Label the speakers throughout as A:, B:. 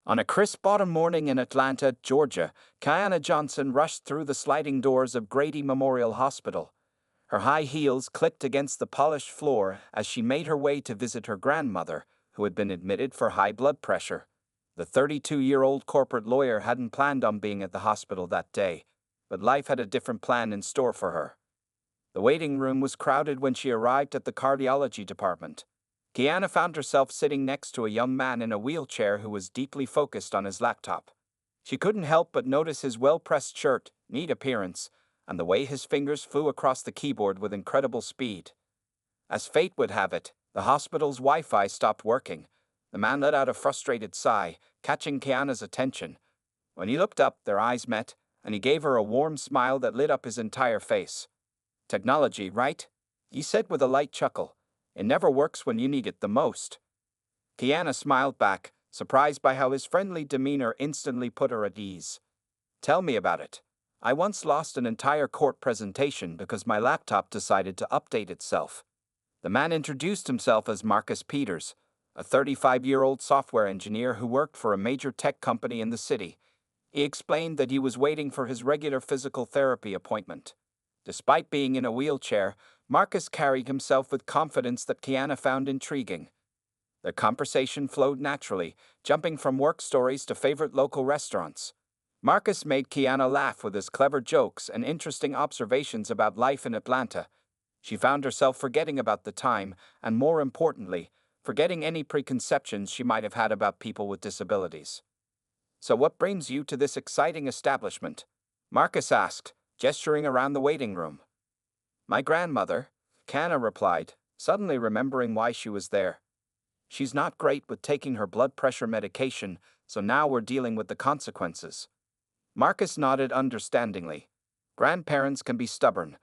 A: On a crisp autumn morning in Atlanta, Georgia, Kiana Johnson rushed through the sliding doors of Grady Memorial Hospital. Her high heels clicked against the polished floor as she made her way to visit her grandmother, who had been admitted for high blood pressure. The 32-year-old corporate lawyer hadn't planned on being at the hospital that day, but life had a different plan in store for her. The waiting room was crowded when she arrived at the cardiology department. Kiana found herself sitting next to a young man in a wheelchair who was deeply focused on his laptop. She couldn't help but notice his well-pressed shirt, neat appearance, and the way his fingers flew across the keyboard with incredible speed. As fate would have it, the hospital's Wi-Fi stopped working. The man let out a frustrated sigh, catching Kiana's attention. When he looked up, their eyes met, and he gave her a warm smile that lit up his entire face. "Technology, right?" he said with a light chuckle. "It never works when you need it the most." Kiana smiled back, surprised by how his friendly demeanor instantly put her at ease. "Tell me about it. I once lost an entire court presentation because my laptop decided to update itself." The man introduced himself as Marcus Peters, a 35-year-old software engineer who worked for a major tech company in the city. He explained that he was waiting for his regular physical therapy appointment. Despite being in a wheelchair, Marcus carried himself with confidence that Kiana found intriguing. Their conversation flowed naturally, jumping from work stories to favorite local restaurants. Marcus made Kiana laugh with his clever jokes and interesting observations about life in Atlanta. She found herself forgetting about the time, and more importantly, forgetting any preconceptions she might have had about people with disabilities. "So what brings you to this exciting establishment?" Marcus asked, gesturing around the waiting room. "My grandmother," Kiana replied, suddenly remembering why she was there. "She's not great with taking her blood pressure medication, so now we're dealing with the consequences." Marcus nodded understandingly. "Grandparents can be stubborn.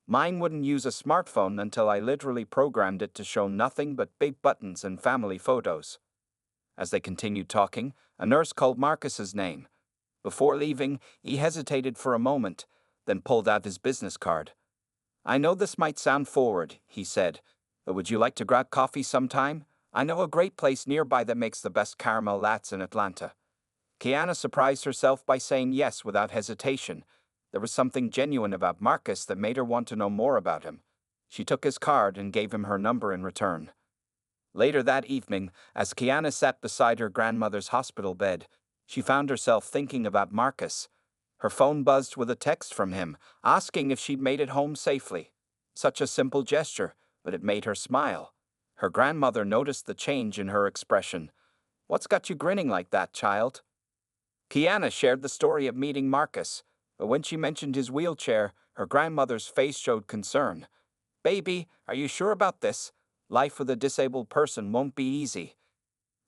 A: Mine wouldn't use a smartphone until I literally programmed it to show nothing but big buttons and family photos." As they continued talking, a nurse called Marcus's name. Before leaving, he hesitated for a moment, then pulled out his business card. "I know this might sound forward," he said, "but would you like to grab coffee sometime? I know a great place nearby that makes the best caramel lattes in Atlanta." Kiana surprised herself by saying yes without hesitation. There was something genuine about Marcus that made her want to know more about him. She took his card and gave him her number in return. Later that evening, as Kiana sat beside her grandmother's hospital bed, she found herself thinking about Marcus. Her phone buzzed with a text from him, asking if she'd made it home safely. Such a simple gesture, but it made her smile. Her grandmother noticed the change in her expression. "What's got you grinning like that, child?" Kiana shared the story of meeting Marcus, but when she mentioned his wheelchair, her grandmother's face showed concern. "Baby, are you sure about this? Life with a disabled person won't be easy."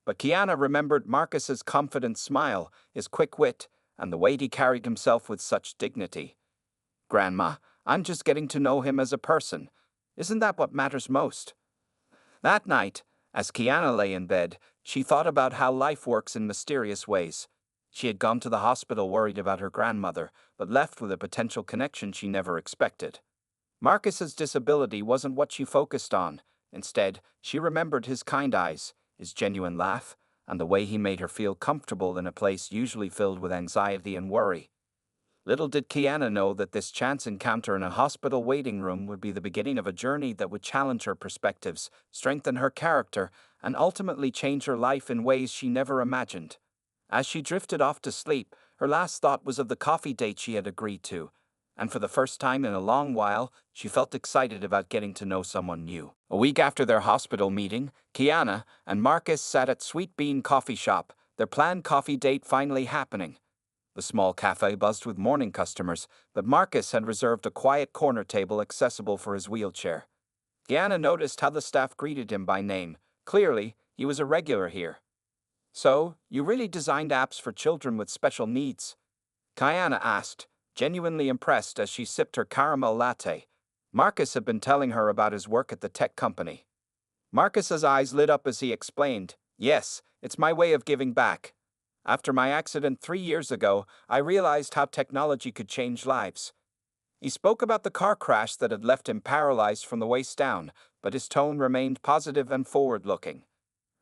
A: But Kiana remembered Marcus's confident smile, his quick wit, and the way he carried himself with such dignity. "Grandma, I'm just getting to know him as a person. Isn't that what matters most?" That night, as Kiana lay in bed, she thought about how life works in mysterious ways. She had gone to the hospital worried about her grandmother, but left with a potential connection she never expected. Marcus's disability wasn't what she focused on. Instead, she remembered his kind eyes, his genuine laugh, and the way he made her feel comfortable in a place usually filled with anxiety and worry. Little did Kiana know that this chance encounter in a hospital waiting room would be the beginning of a journey that would challenge her perspectives, strengthen her character, and ultimately change her life in ways she never imagined. As she drifted off to sleep, her last thought was of the coffee date she had agreed to, and for the first time in a long while, she felt excited about getting to know someone new. A week after their hospital meeting, Kiana and Marcus sat at Sweet Bean Coffee Shop, their planned coffee date finally happening. The small cafe buzzed with morning customers, but Marcus had reserved a quiet corner table accessible for his wheelchair. Kiana noticed how the staff greeted him by name. Clearly, he was a regular here. "So, you really designed apps for children with special needs?" Kiana asked, genuinely impressed as she sipped her caramel latte. Marcus had been telling her about his work at the tech company. Marcus's eyes lit up as he explained, "Yes, it's my way of giving back. After my accident 3 years ago, I realized how technology could change lives." He spoke about the car crash that had left him paralyzed from the waist down, but his tone remained positive and forward-looking.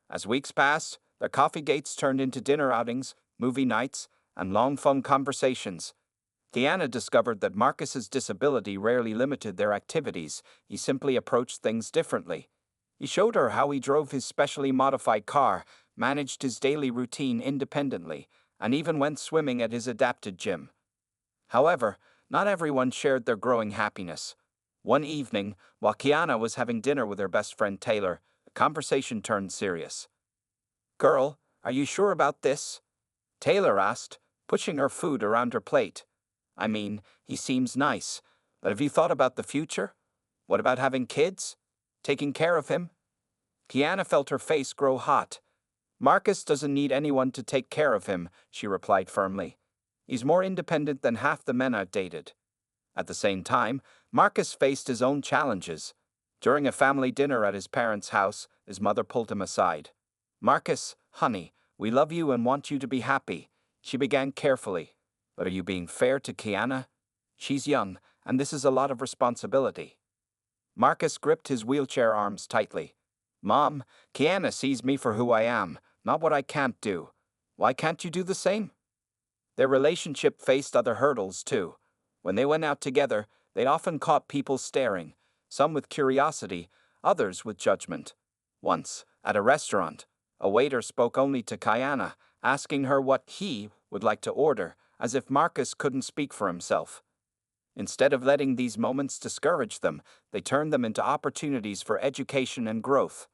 A: As weeks passed, Their coffee dates turned into dinner outings, movie nights, and long phone conversations. Kiana discovered that Marcus's disability rarely limited their activities, he simply approached things differently. He showed her how he drove his specially modified car, managed his daily routine independently, and even went swimming at his adapted gym. However, not everyone shared their growing happiness. One evening, while Kiana was having dinner with her best friend Taylor, the conversation turned serious. "Girl, are you sure about this?" Taylor asked, pushing her food around her plate. "I mean, he seems nice, but have you thought about the future? What about having kids? Taking care of him?" Kiana felt her face grow hot. "Marcus doesn't need anyone to take care of him," she replied firmly. "He's more independent than half the men I've dated." At the same time, Marcus faced his own challenges. During a family dinner at his parents' house, his mother pulled him aside. "Marcus, honey, we love you and want you to be happy," she began carefully. "But are you being fair to Kiana? She's young, and this is a lot of responsibility." Marcus gripped his wheelchair arms tightly. "Mom, Kiana sees me for who I am, not what I can't do. Why can't you do the same?" Their relationship faced other hurdles, too. When they went out together, they often caught people staring, some with curiosity, others with judgment. Once, at a restaurant, a waiter spoke only to Kiana, asking her what he would like to order, as if Marcus couldn't speak for himself. Instead of letting these moments discourage them, they turned them into opportunities for education and growth.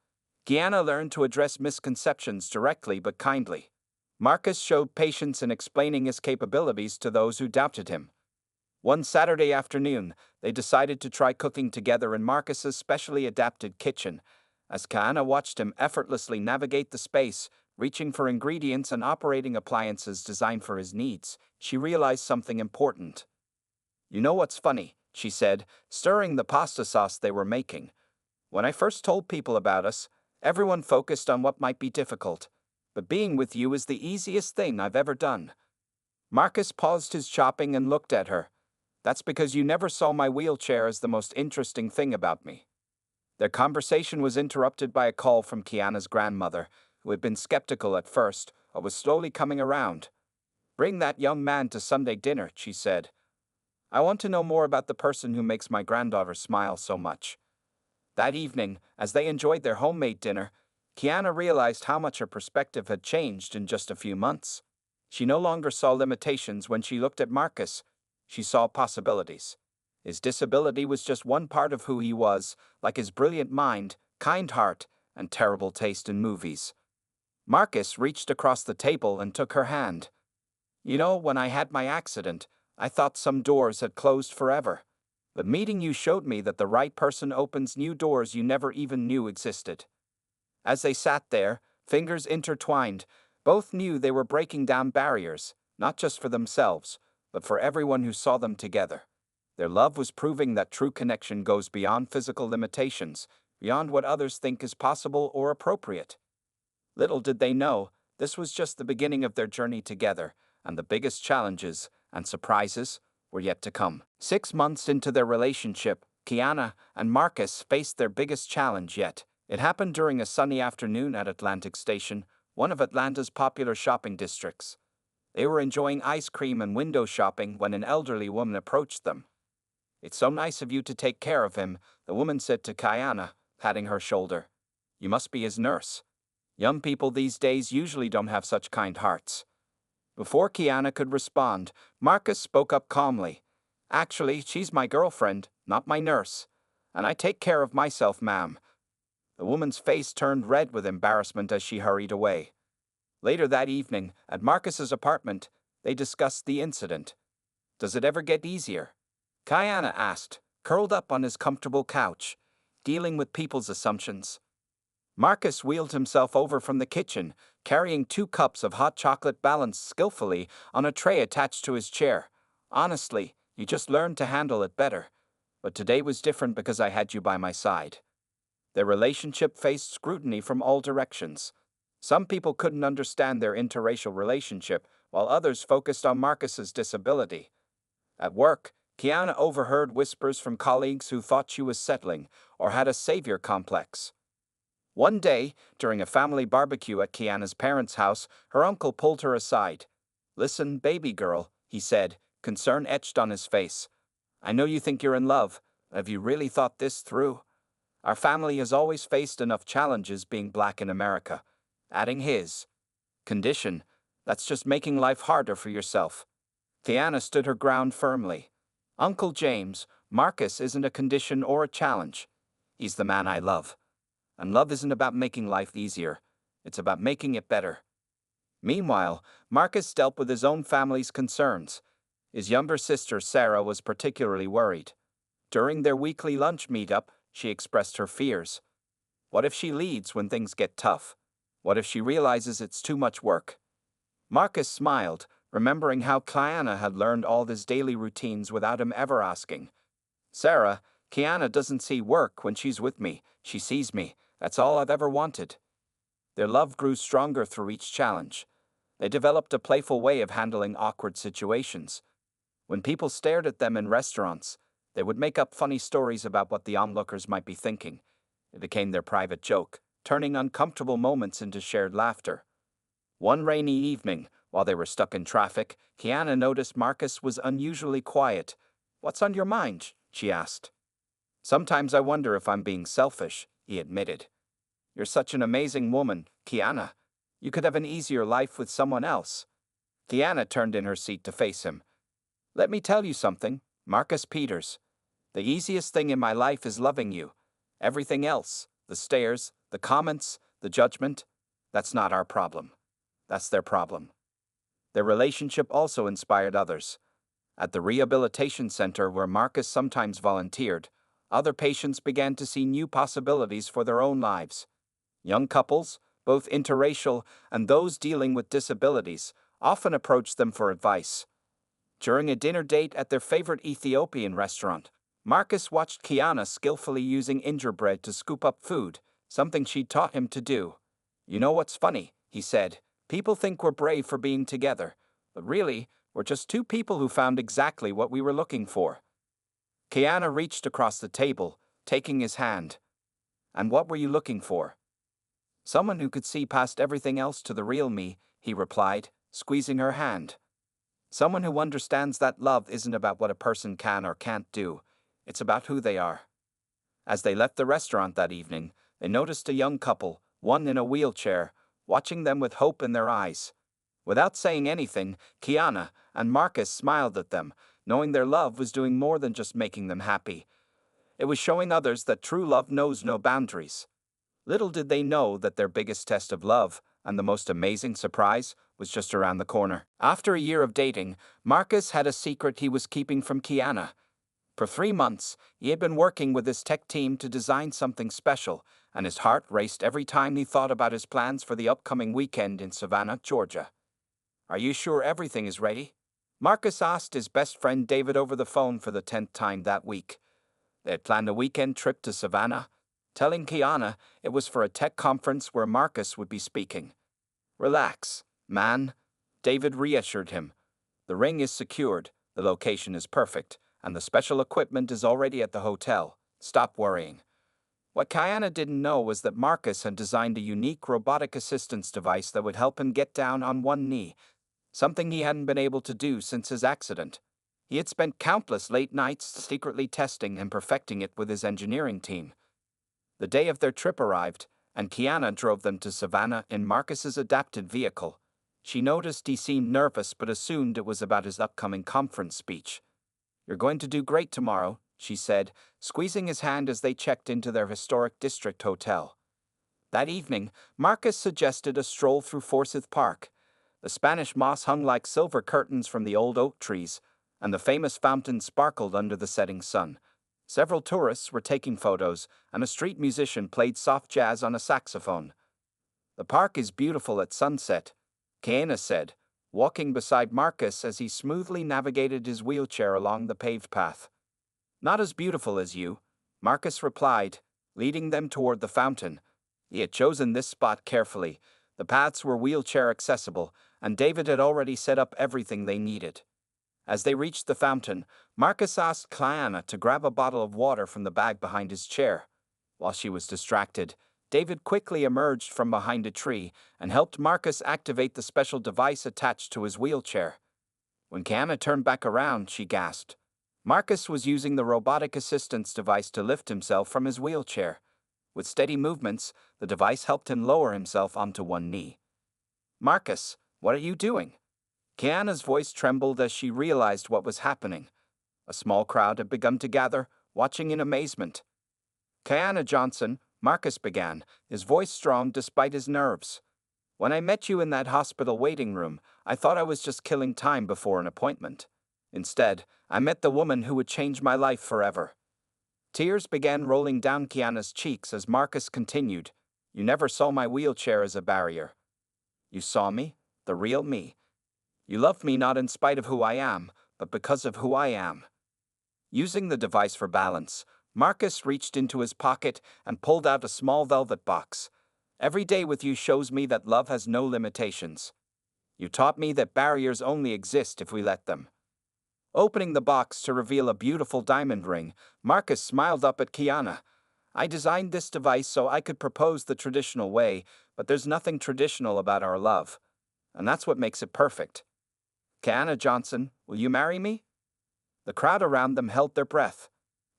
A: Kiana learned to address misconceptions directly but kindly. Marcus showed patience in explaining his capabilities to those who doubted him. One Saturday afternoon, they decided to try cooking together in Marcus's specially adapted kitchen. As Kiana watched him effortlessly navigate the space, reaching for ingredients and operating appliances designed for his needs, she realized something important. "You know what's funny?" she said, stirring the pasta sauce they were making. "When I first told people about us, everyone focused on what might be difficult. But being with you is the easiest thing I've ever done." Marcus paused his chopping and looked at her. "That's because you never saw my wheelchair as the most interesting thing about me." Their conversation was interrupted by a call from Kiana's grandmother, who had been skeptical at first, but was slowly coming around. "Bring that young man to Sunday dinner," she said. "I want to know more about the person who makes my granddaughter smile so much." That evening, as they enjoyed their homemade dinner, Kiana realized how much her perspective had changed in just a few months. She no longer saw limitations when she looked at Marcus. She saw possibilities. His disability was just one part of who he was, like his brilliant mind, kind heart, and terrible taste in movies. Marcus reached across the table and took her hand. "You know, when I had my accident, I thought some doors had closed forever. But meeting you showed me that the right person opens new doors you never even knew existed." As they sat there, fingers intertwined, both knew they were breaking down barriers, not just for themselves, but for everyone who saw them together. Their love was proving that true connection goes beyond physical limitations, beyond what others think is possible or appropriate. Little did they know, this was just the beginning of their journey together, and the biggest challenges and surprises were yet to come. 6 months into their relationship, Kiana and Marcus faced their biggest challenge yet. It happened during a sunny afternoon at Atlantic Station, one of Atlanta's popular shopping districts. They were enjoying ice cream and window shopping when an elderly woman approached them. "It's so nice of you to take care of him," the woman said to Kiana, patting her shoulder. "You must be his nurse. Young people these days usually don't have such kind hearts." Before Kiana could respond, Marcus spoke up calmly. "Actually, she's my girlfriend, not my nurse. And I take care of myself, ma'am." The woman's face turned red with embarrassment as she hurried away. Later that evening, at Marcus's apartment, they discussed the incident. "Does it ever get easier?" Kiana asked, curled up on his comfortable couch, dealing with people's assumptions. Marcus wheeled himself over from the kitchen, carrying 2 cups of hot chocolate balanced skillfully on a tray attached to his chair. "Honestly, you just learned to handle it better. But today was different because I had you by my side." Their relationship faced scrutiny from all directions. Some people couldn't understand their interracial relationship, while others focused on Marcus's disability. At work, Kiana overheard whispers from colleagues who thought she was settling or had a savior complex. One day, during a family barbecue at Kiana's parents' house, her uncle pulled her aside. "Listen, baby girl," he said, concern etched on his face. "I know you think you're in love. Have you really thought this through? Our family has always faced enough challenges being black in America." Adding his condition, "That's just making life harder for yourself." Kiana stood her ground firmly. "Uncle James, Marcus isn't a condition or a challenge. He's the man I love. And love isn't about making life easier. It's about making it better." Meanwhile, Marcus dealt with his own family's concerns. His younger sister, Sarah, was particularly worried. During their weekly lunch meetup, she expressed her fears. What if she leads when things get tough? What if she realizes it's too much work? Marcus smiled, remembering how Kiana had learned all his daily routines without him ever asking. "Sarah, Kiana doesn't see work when she's with me. She sees me. That's all I've ever wanted." Their love grew stronger through each challenge. They developed a playful way of handling awkward situations. When people stared at them in restaurants, they would make up funny stories about what the onlookers might be thinking. It became their private joke, turning uncomfortable moments into shared laughter. One rainy evening, while they were stuck in traffic, Kiana noticed Marcus was unusually quiet. "What's on your mind?" she asked. "Sometimes I wonder if I'm being selfish," he admitted. "You're such an amazing woman, Kiana. You could have an easier life with someone else." Kiana turned in her seat to face him. "Let me tell you something, Marcus Peters. The easiest thing in my life is loving you. Everything else, the stares, the comments, the judgment, that's not our problem. That's their problem." Their relationship also inspired others. At the rehabilitation center where Marcus sometimes volunteered, other patients began to see new possibilities for their own lives. Young couples, both interracial and those dealing with disabilities, often approached them for advice. During a dinner date at their favorite Ethiopian restaurant, Marcus watched Kiana skillfully using gingerbread to scoop up food, something she'd taught him to do. "You know what's funny?" he said. "People think we're brave for being together, but really, we're just two people who found exactly what we were looking for." Kiana reached across the table, taking his hand. "And what were you looking for?" "Someone who could see past everything else to the real me," he replied, squeezing her hand. "Someone who understands that love isn't about what a person can or can't do. It's about who they are." As they left the restaurant that evening, they noticed a young couple, one in a wheelchair, watching them with hope in their eyes. Without saying anything, Kiana and Marcus smiled at them, knowing their love was doing more than just making them happy. It was showing others that true love knows no boundaries. Little did they know that their biggest test of love, and the most amazing surprise, was just around the corner. After a year of dating, Marcus had a secret he was keeping from Kiana. For 3 months, he had been working with his tech team to design something special, and his heart raced every time he thought about his plans for the upcoming weekend in Savannah, Georgia. "Are you sure everything is ready?" Marcus asked his best friend David over the phone for the 10th time that week. They had planned a weekend trip to Savannah, telling Kiana it was for a tech conference where Marcus would be speaking. "Relax, man," David reassured him. "The ring is secured, the location is perfect, and the special equipment is already at the hotel. Stop worrying." What Kiana didn't know was that Marcus had designed a unique robotic assistance device that would help him get down on one knee, something he hadn't been able to do since his accident. He had spent countless late nights secretly testing and perfecting it with his engineering team. The day of their trip arrived, and Kiana drove them to Savannah in Marcus's adapted vehicle. She noticed he seemed nervous but assumed it was about his upcoming conference speech. "You're going to do great tomorrow," she said, squeezing his hand as they checked into their historic district hotel. That evening, Marcus suggested a stroll through Forsyth Park. The Spanish moss hung like silver curtains from the old oak trees, and the famous fountain sparkled under the setting sun. Several tourists were taking photos, and a street musician played soft jazz on a saxophone. "The park is beautiful at sunset," Kiana said, walking beside Marcus as he smoothly navigated his wheelchair along the paved path. "Not as beautiful as you," Marcus replied, leading them toward the fountain. He had chosen this spot carefully. The paths were wheelchair accessible, and David had already set up everything they needed. As they reached the fountain, Marcus asked Kiana to grab a bottle of water from the bag behind his chair. While she was distracted, David quickly emerged from behind a tree and helped Marcus activate the special device attached to his wheelchair. When Kiana turned back around, she gasped. Marcus was using the robotic assistance device to lift himself from his wheelchair. With steady movements, the device helped him lower himself onto one knee. Marcus, what are you doing? Kiana's voice trembled as she realized what was happening. A small crowd had begun to gather, watching in amazement. Kiana Johnson, Marcus began, his voice strong despite his nerves. When I met you in that hospital waiting room, I thought I was just killing time before an appointment. Instead, I met the woman who would change my life forever. Tears began rolling down Kiana's cheeks as Marcus continued. You never saw my wheelchair as a barrier. You saw me, the real me. You loved me not in spite of who I am, but because of who I am. Using the device for balance, Marcus reached into his pocket and pulled out a small velvet box. Every day with you shows me that love has no limitations. You taught me that barriers only exist if we let them. Opening the box to reveal a beautiful diamond ring, Marcus smiled up at Kiana. I designed this device so I could propose the traditional way, but there's nothing traditional about our love. And that's what makes it perfect. Kiana Johnson, will you marry me? The crowd around them held their breath.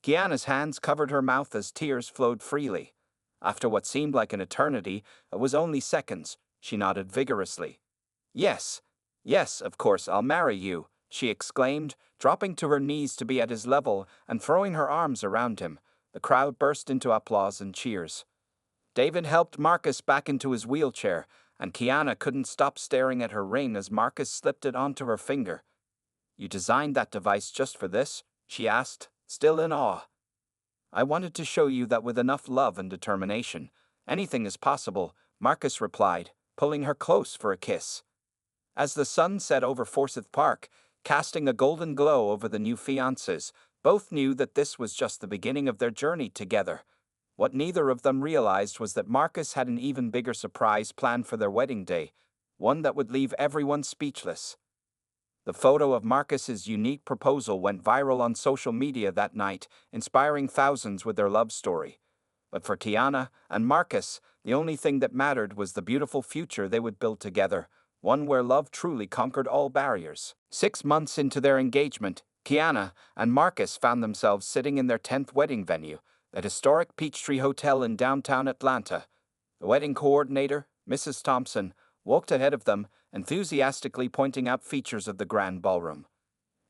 A: Kiana's hands covered her mouth as tears flowed freely. After what seemed like an eternity, it was only seconds, she nodded vigorously. Yes, of course, I'll marry you, she exclaimed, dropping to her knees to be at his level and throwing her arms around him. The crowd burst into applause and cheers. David helped Marcus back into his wheelchair, and Kiana couldn't stop staring at her ring as Marcus slipped it onto her finger. You designed that device just for this? She asked, still in awe. I wanted to show you that with enough love and determination, anything is possible, Marcus replied, pulling her close for a kiss. As the sun set over Forsyth Park, casting a golden glow over the new fiancés, both knew that this was just the beginning of their journey together. What neither of them realized was that Marcus had an even bigger surprise planned for their wedding day, one that would leave everyone speechless. The photo of Marcus's unique proposal went viral on social media that night, inspiring thousands with their love story. But for Kiana and Marcus, the only thing that mattered was the beautiful future they would build together, one where love truly conquered all barriers. 6 months into their engagement, Kiana and Marcus found themselves sitting in their 10th wedding venue, that historic Peachtree Hotel in downtown Atlanta. The wedding coordinator, Mrs. Thompson, walked ahead of them, enthusiastically pointing out features of the grand ballroom.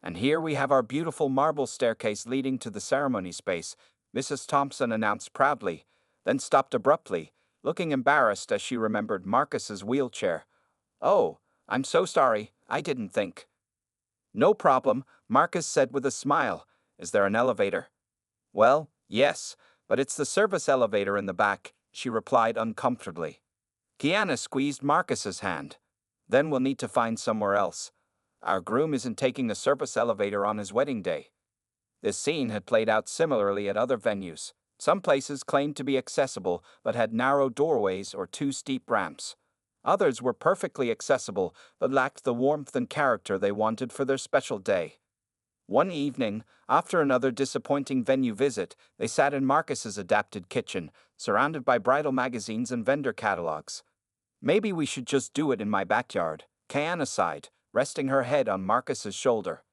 A: And here we have our beautiful marble staircase leading to the ceremony space, Mrs. Thompson announced proudly, then stopped abruptly, looking embarrassed as she remembered Marcus's wheelchair. Oh, I'm so sorry, I didn't think. No problem, Marcus said with a smile. Is there an elevator? Well, yes, but it's the service elevator in the back, she replied uncomfortably. Kiana squeezed Marcus's hand. Then we'll need to find somewhere else. Our groom isn't taking a service elevator on his wedding day. This scene had played out similarly at other venues. Some places claimed to be accessible but had narrow doorways or too steep ramps. Others were perfectly accessible but lacked the warmth and character they wanted for their special day. One evening, after another disappointing venue visit, they sat in Marcus's adapted kitchen, surrounded by bridal magazines and vendor catalogs. Maybe we should just do it in my backyard, Kiana sighed, resting her head on Marcus's shoulder.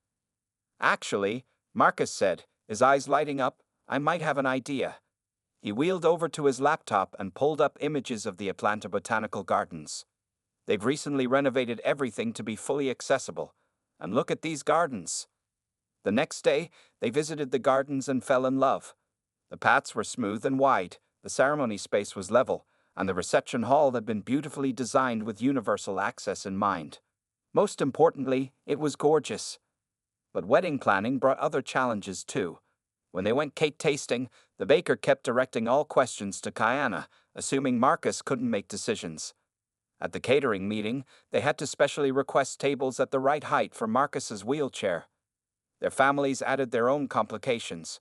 A: Actually, Marcus said, his eyes lighting up, I might have an idea. He wheeled over to his laptop and pulled up images of the Atlanta Botanical Gardens. They've recently renovated everything to be fully accessible. And look at these gardens. The next day, they visited the gardens and fell in love. The paths were smooth and wide, the ceremony space was level, and the reception hall had been beautifully designed with universal access in mind. Most importantly, it was gorgeous. But wedding planning brought other challenges too. When they went cake tasting, the baker kept directing all questions to Kiana, assuming Marcus couldn't make decisions. At the catering meeting, they had to specially request tables at the right height for Marcus's wheelchair. Their families added their own complications.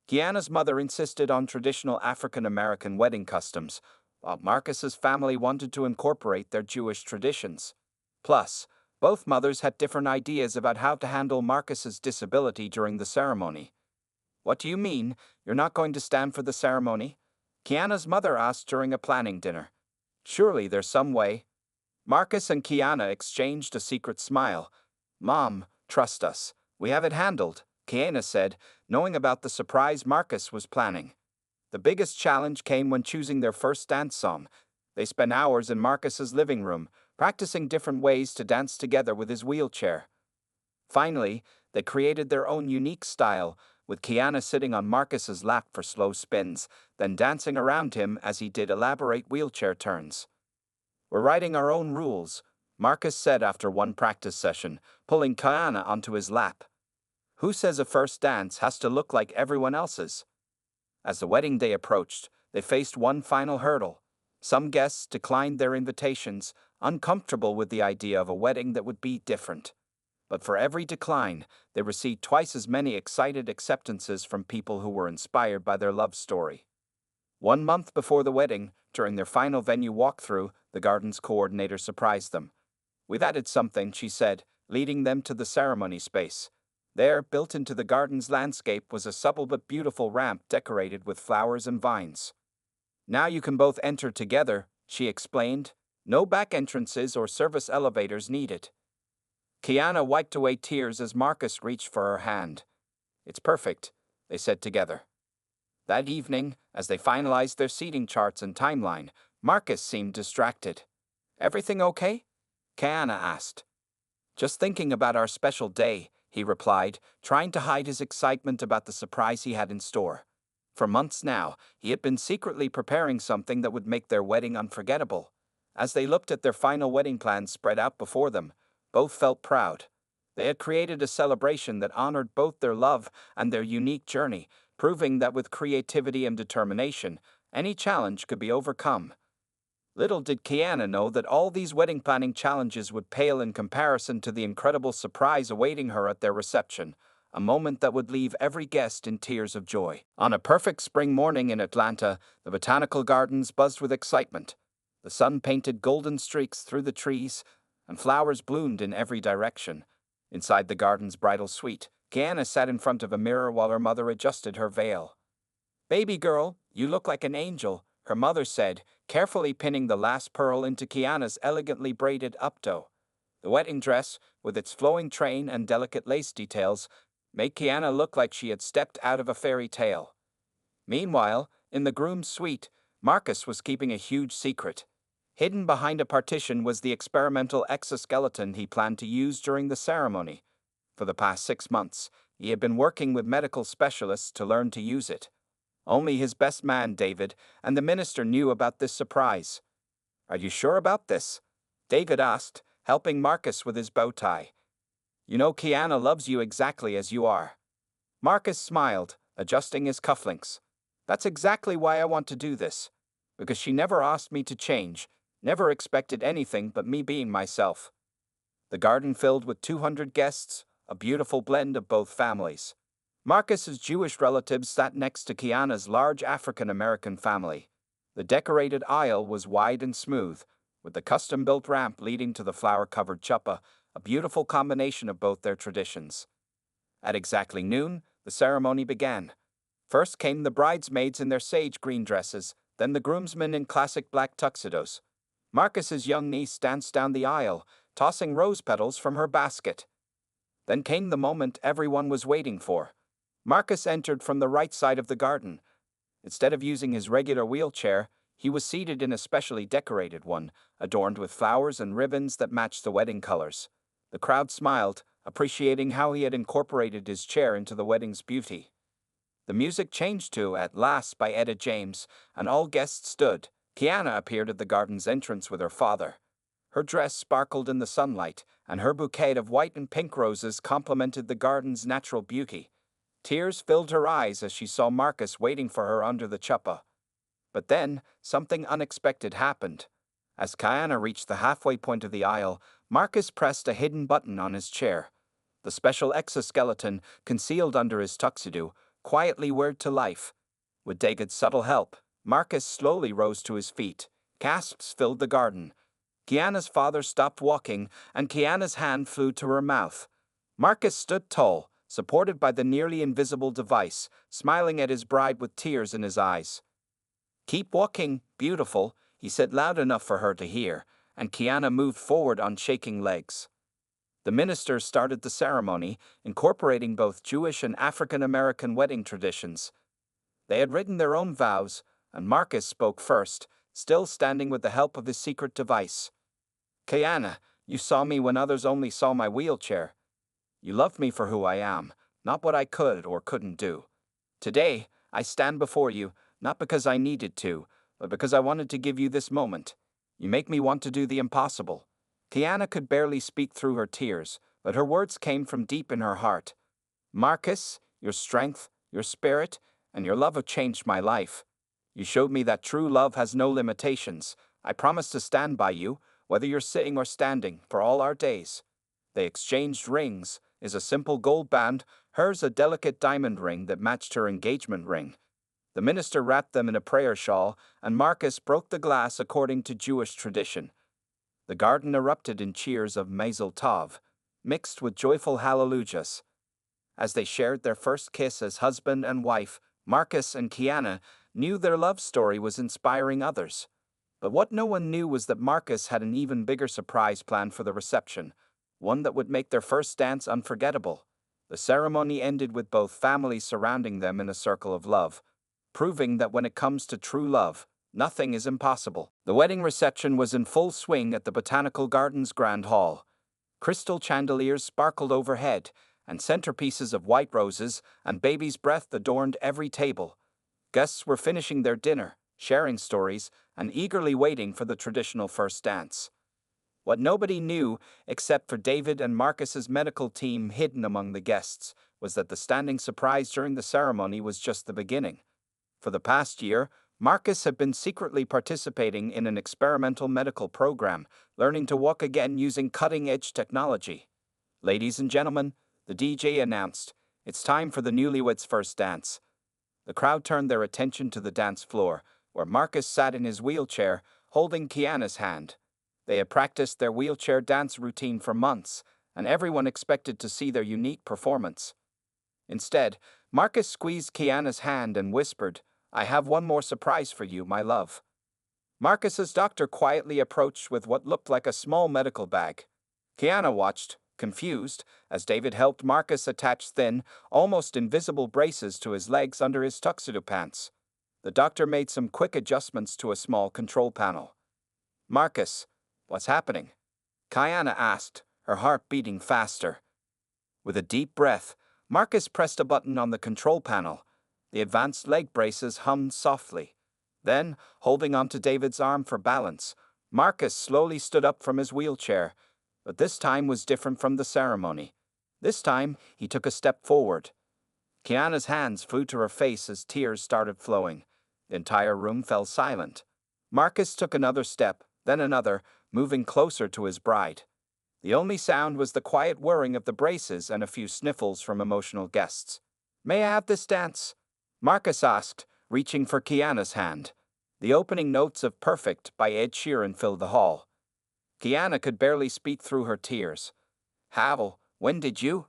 A: Kiana's mother insisted on traditional African-American wedding customs, while Marcus's family wanted to incorporate their Jewish traditions. Plus, both mothers had different ideas about how to handle Marcus's disability during the ceremony. What do you mean, you're not going to stand for the ceremony? Kiana's mother asked during a planning dinner. Surely there's some way. Marcus and Kiana exchanged a secret smile. Mom, trust us. We have it handled, Kiana said, knowing about the surprise Marcus was planning. The biggest challenge came when choosing their first dance song. They spent hours in Marcus's living room, practicing different ways to dance together with his wheelchair. Finally, they created their own unique style, with Kiana sitting on Marcus's lap for slow spins, then dancing around him as he did elaborate wheelchair turns. We're writing our own rules, Marcus said after one practice session, pulling Kiana onto his lap. Who says a first dance has to look like everyone else's? As the wedding day approached, they faced one final hurdle. Some guests declined their invitations, uncomfortable with the idea of a wedding that would be different. But for every decline, they received twice as many excited acceptances from people who were inspired by their love story. 1 month before the wedding, during their final venue walkthrough, the garden's coordinator surprised them. We've added something, she said, leading them to the ceremony space. There, built into the garden's landscape, was a supple but beautiful ramp decorated with flowers and vines. Now you can both enter together, she explained. No back entrances or service elevators needed. Kiana wiped away tears as Marcus reached for her hand. It's perfect, they said together. That evening, as they finalized their seating charts and timeline, Marcus seemed distracted. Everything okay? Kiana asked. Just thinking about our special day, he replied, trying to hide his excitement about the surprise he had in store. For months now, he had been secretly preparing something that would make their wedding unforgettable. As they looked at their final wedding plans spread out before them, both felt proud. They had created a celebration that honored both their love and their unique journey, proving that with creativity and determination, any challenge could be overcome. Little did Kiana know that all these wedding planning challenges would pale in comparison to the incredible surprise awaiting her at their reception, a moment that would leave every guest in tears of joy. On a perfect spring morning in Atlanta, the botanical gardens buzzed with excitement. The sun painted golden streaks through the trees, and flowers bloomed in every direction. Inside the garden's bridal suite, Kiana sat in front of a mirror while her mother adjusted her veil. Baby girl, you look like an angel, her mother said, carefully pinning the last pearl into Kiana's elegantly braided updo. The wedding dress, with its flowing train and delicate lace details, made Kiana look like she had stepped out of a fairy tale. Meanwhile, in the groom's suite, Marcus was keeping a huge secret. Hidden behind a partition was the experimental exoskeleton he planned to use during the ceremony. For the past 6 months, he had been working with medical specialists to learn to use it. Only his best man, David, and the minister knew about this surprise. Are you sure about this? David asked, helping Marcus with his bow tie. You know Kiana loves you exactly as you are. Marcus smiled, adjusting his cufflinks. That's exactly why I want to do this. Because she never asked me to change, never expected anything but me being myself. The garden filled with 200 guests, a beautiful blend of both families. Marcus's Jewish relatives sat next to Kiana's large African-American family. The decorated aisle was wide and smooth, with the custom-built ramp leading to the flower-covered chuppah, a beautiful combination of both their traditions. At exactly noon, the ceremony began. First came the bridesmaids in their sage green dresses, then the groomsmen in classic black tuxedos. Marcus's young niece danced down the aisle, tossing rose petals from her basket. Then came the moment everyone was waiting for. Marcus entered from the right side of the garden. Instead of using his regular wheelchair, he was seated in a specially decorated one, adorned with flowers and ribbons that matched the wedding colors. The crowd smiled, appreciating how he had incorporated his chair into the wedding's beauty. The music changed to At Last by Etta James, and all guests stood. Kiana appeared at the garden's entrance with her father. Her dress sparkled in the sunlight, and her bouquet of white and pink roses complemented the garden's natural beauty. Tears filled her eyes as she saw Marcus waiting for her under the chuppah. But then, something unexpected happened. As Kiana reached the halfway point of the aisle, Marcus pressed a hidden button on his chair. The special exoskeleton, concealed under his tuxedo, quietly whirred to life. With David's subtle help, Marcus slowly rose to his feet. Gasps filled the garden. Kiana's father stopped walking, and Kiana's hand flew to her mouth. Marcus stood tall, supported by the nearly invisible device, smiling at his bride with tears in his eyes. "Keep walking, beautiful," he said loud enough for her to hear, and Kiana moved forward on shaking legs. The minister started the ceremony, incorporating both Jewish and African American wedding traditions. They had written their own vows, and Marcus spoke first, still standing with the help of his secret device. "Kiana, you saw me when others only saw my wheelchair. You loved me for who I am, not what I could or couldn't do. Today, I stand before you, not because I needed to, but because I wanted to give you this moment. You make me want to do the impossible." Kiana could barely speak through her tears, but her words came from deep in her heart. "Marcus, your strength, your spirit, and your love have changed my life. You showed me that true love has no limitations. I promise to stand by you, whether you're sitting or standing, for all our days." They exchanged rings, his a simple gold band, hers a delicate diamond ring that matched her engagement ring. The minister wrapped them in a prayer shawl, and Marcus broke the glass according to Jewish tradition. The garden erupted in cheers of Mazel Tov, mixed with joyful hallelujahs. As they shared their first kiss as husband and wife, Marcus and Kiana knew their love story was inspiring others. But what no one knew was that Marcus had an even bigger surprise planned for the reception, one that would make their first dance unforgettable. The ceremony ended with both families surrounding them in a circle of love, proving that when it comes to true love, nothing is impossible. The wedding reception was in full swing at the Botanical Gardens Grand Hall. Crystal chandeliers sparkled overhead, and centerpieces of white roses and baby's breath adorned every table. Guests were finishing their dinner, sharing stories, and eagerly waiting for the traditional first dance. What nobody knew, except for David and Marcus's medical team hidden among the guests, was that the standing surprise during the ceremony was just the beginning. For the past year, Marcus had been secretly participating in an experimental medical program, learning to walk again using cutting-edge technology. "Ladies and gentlemen," the DJ announced, "it's time for the newlyweds' first dance." The crowd turned their attention to the dance floor, where Marcus sat in his wheelchair, holding Kiana's hand. They had practiced their wheelchair dance routine for months, and everyone expected to see their unique performance. Instead, Marcus squeezed Kiana's hand and whispered, "I have one more surprise for you, my love." Marcus's doctor quietly approached with what looked like a small medical bag. Kiana watched, confused, as David helped Marcus attach thin, almost invisible braces to his legs under his tuxedo pants. The doctor made some quick adjustments to a small control panel. "Marcus, what's happening?" Kiana asked, her heart beating faster. With a deep breath, Marcus pressed a button on the control panel. The advanced leg braces hummed softly. Then, holding onto David's arm for balance, Marcus slowly stood up from his wheelchair. But this time was different from the ceremony. This time, he took a step forward. Kiana's hands flew to her face as tears started flowing. The entire room fell silent. Marcus took another step, then another, moving closer to his bride. The only sound was the quiet whirring of the braces and a few sniffles from emotional guests. "May I have this dance?" Marcus asked, reaching for Kiana's hand. The opening notes of Perfect by Ed Sheeran filled the hall. Kiana could barely speak through her tears. "How? When did you?"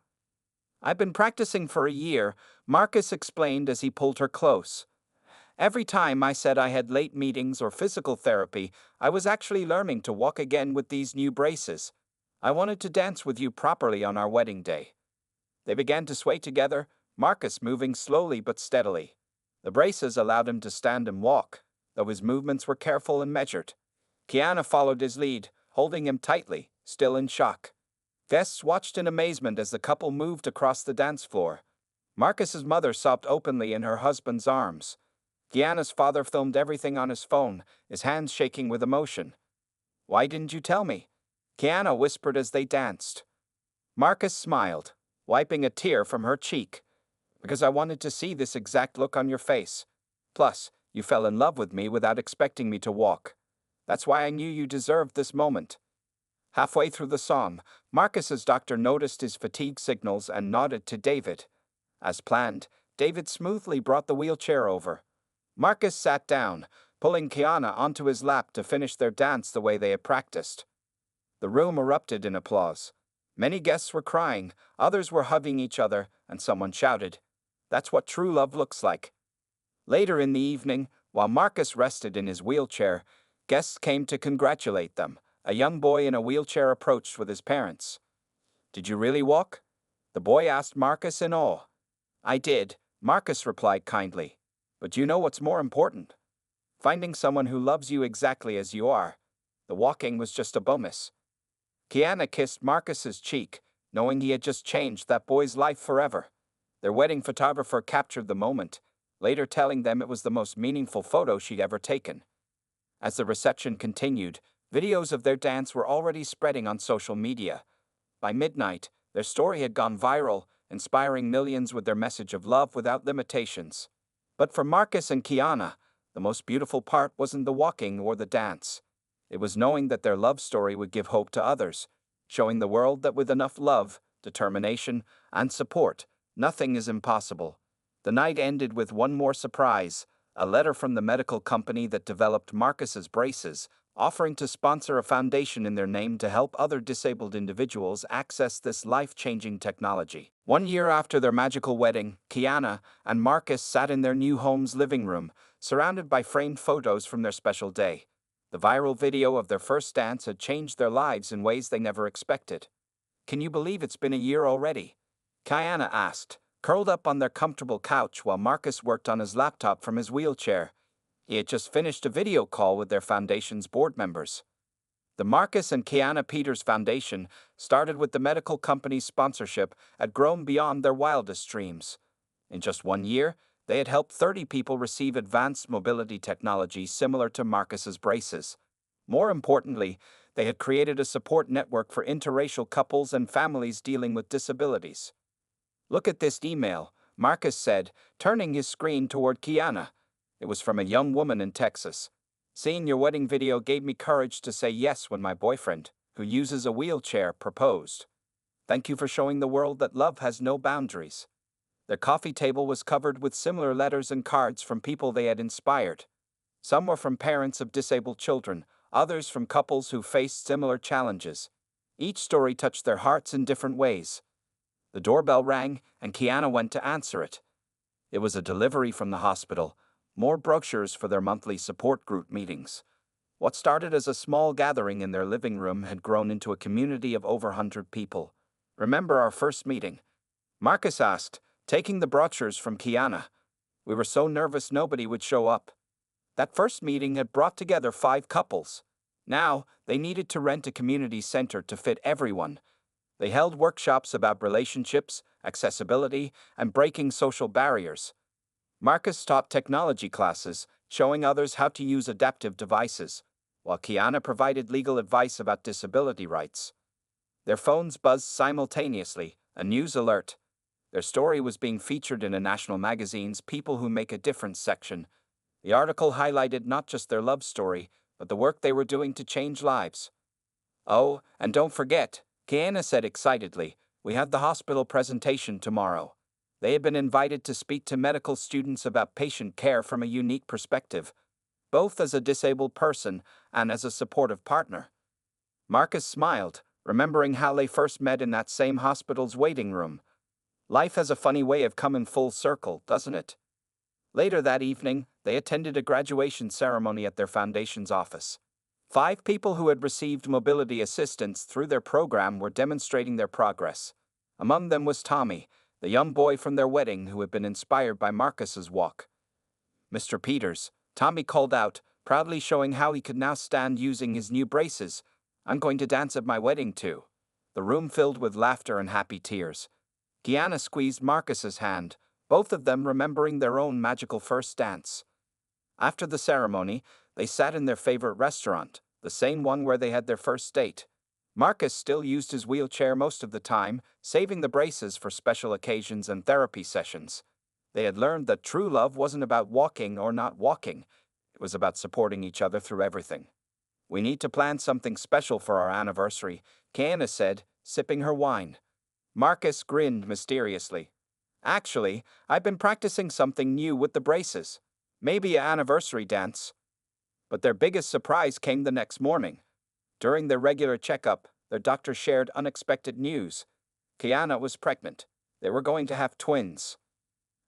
A: "I've been practicing for a year," Marcus explained as he pulled her close. "Every time I said I had late meetings or physical therapy, I was actually learning to walk again with these new braces. I wanted to dance with you properly on our wedding day." They began to sway together, Marcus moving slowly but steadily. The braces allowed him to stand and walk, though his movements were careful and measured. Kiana followed his lead, holding him tightly, still in shock. Guests watched in amazement as the couple moved across the dance floor. Marcus's mother sobbed openly in her husband's arms. Kiana's father filmed everything on his phone, his hands shaking with emotion. "Why didn't you tell me?" Kiana whispered as they danced. Marcus smiled, wiping a tear from her cheek. "Because I wanted to see this exact look on your face. Plus, you fell in love with me without expecting me to walk. That's why I knew you deserved this moment." Halfway through the song, Marcus's doctor noticed his fatigue signals and nodded to David. As planned, David smoothly brought the wheelchair over. Marcus sat down, pulling Kiana onto his lap to finish their dance the way they had practiced. The room erupted in applause. Many guests were crying, others were hugging each other, and someone shouted, "That's what true love looks like." Later in the evening, While Marcus rested in his wheelchair, guests came to congratulate them. A young boy in a wheelchair approached with his parents. "Did you really walk?" the boy asked Marcus in awe. "I did," Marcus replied kindly. "But you know what's more important? Finding someone who loves you exactly as you are. The walking was just a bonus." Kiana kissed Marcus's cheek, knowing he had just changed that boy's life forever. Their wedding photographer captured the moment, later telling them it was the most meaningful photo she'd ever taken. As the reception continued, videos of their dance were already spreading on social media. By midnight, their story had gone viral, inspiring millions with their message of love without limitations. But for Marcus and Kiana, the most beautiful part wasn't the walking or the dance. It was knowing that their love story would give hope to others, showing the world that with enough love, determination, and support, nothing is impossible. The night ended with one more surprise: a letter from the medical company that developed Marcus's braces, offering to sponsor a foundation in their name to help other disabled individuals access this life-changing technology. 1 year after their magical wedding, Kiana and Marcus sat in their new home's living room, surrounded by framed photos from their special day. The viral video of their first dance had changed their lives in ways they never expected. "Can you believe it's been a year already?" Kiana asked, curled up on their comfortable couch while Marcus worked on his laptop from his wheelchair. He had just finished a video call with their foundation's board members. The Marcus and Kiana Peters Foundation, started with the medical company's sponsorship, had grown beyond their wildest dreams. In just 1 year, they had helped 30 people receive advanced mobility technology similar to Marcus's braces. More importantly, they had created a support network for interracial couples and families dealing with disabilities. "Look at this email," Marcus said, turning his screen toward Kiana. It was from a young woman in Texas. "Seeing your wedding video gave me courage to say yes when my boyfriend, who uses a wheelchair, proposed. Thank you for showing the world that love has no boundaries." Their coffee table was covered with similar letters and cards from people they had inspired. Some were from parents of disabled children, others from couples who faced similar challenges. Each story touched their hearts in different ways. The doorbell rang, and Kiana went to answer it. It was a delivery from the hospital, more brochures for their monthly support group meetings. What started as a small gathering in their living room had grown into a community of over 100 people. "Remember our first meeting?" Marcus asked, taking the brochures from Kiana. "We were so nervous nobody would show up." That first meeting had brought together 5 couples. Now, they needed to rent a community center to fit everyone. They held workshops about relationships, accessibility, and breaking social barriers. Marcus taught technology classes, showing others how to use adaptive devices, while Kiana provided legal advice about disability rights. Their phones buzzed simultaneously, a news alert. Their story was being featured in a national magazine's People Who Make a Difference section. The article highlighted not just their love story, but the work they were doing to change lives. "Oh, and don't forget," Kiana said excitedly, "we have the hospital presentation tomorrow." They had been invited to speak to medical students about patient care from a unique perspective, both as a disabled person and as a supportive partner. Marcus smiled, remembering how they first met in that same hospital's waiting room. Life has a funny way of coming full circle, doesn't it? Later that evening, they attended a graduation ceremony at their foundation's office. 5 people who had received mobility assistance through their program were demonstrating their progress. Among them was Tommy, the young boy from their wedding who had been inspired by Marcus's walk. "Mr. Peters," Tommy called out, proudly showing how he could now stand using his new braces, "I'm going to dance at my wedding too." The room filled with laughter and happy tears. Kiana squeezed Marcus's hand, both of them remembering their own magical first dance. After the ceremony, they sat in their favorite restaurant, the same one where they had their first date. Marcus still used his wheelchair most of the time, saving the braces for special occasions and therapy sessions. They had learned that true love wasn't about walking or not walking. It was about supporting each other through everything. "We need to plan something special for our anniversary," Kiana said, sipping her wine. Marcus grinned mysteriously. "Actually, I've been practicing something new with the braces. Maybe an anniversary dance." But their biggest surprise came the next morning. During their regular checkup, their doctor shared unexpected news. Kiana was pregnant. They were going to have twins.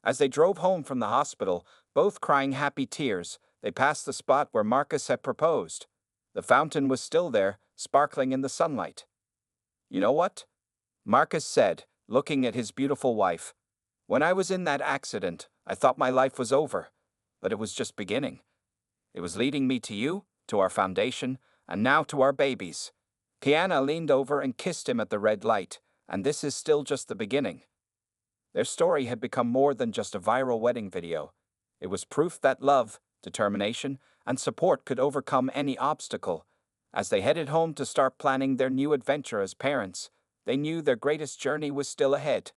A: As they drove home from the hospital, both crying happy tears, They passed the spot where Marcus had proposed. The fountain was still there, sparkling in the sunlight. "You know what?" Marcus said, looking at his beautiful wife. "When I was in that accident, I thought my life was over, but it was just beginning. It was leading me to you, to our foundation, and now to our babies." Kiana leaned over and kissed him at the red light, and this is still just the beginning. Their story had become more than just a viral wedding video. It was proof that love, determination, and support could overcome any obstacle. As they headed home to start planning their new adventure as parents, they knew their greatest journey was still ahead.